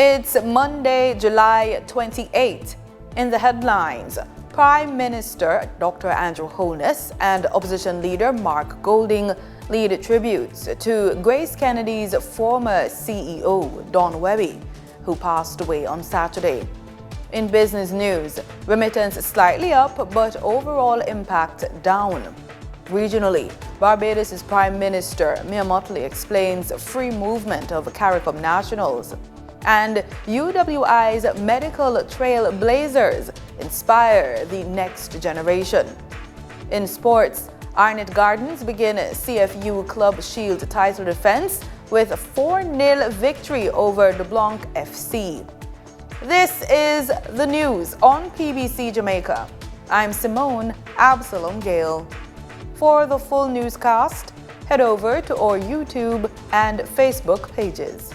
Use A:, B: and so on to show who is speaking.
A: It's Monday, July 28. In the headlines, Prime Minister Dr. Andrew Holness and opposition leader Mark Golding lead tributes to Grace Kennedy's former CEO, Don Webby, who passed away on Saturday. In business news, remittance slightly up, but overall impact down. Regionally, Barbados' Prime Minister Mia Mottley explains free movement of CARICOM nationals. And UWI's medical trailblazers inspire the next generation. In sports, Arnett Gardens begin CFU Club Shield title defense with a 4-0 victory over LeBlanc FC. This is the news on PBC Jamaica. I'm Simone Absalom Gale. For the full newscast, head over to our YouTube and Facebook pages.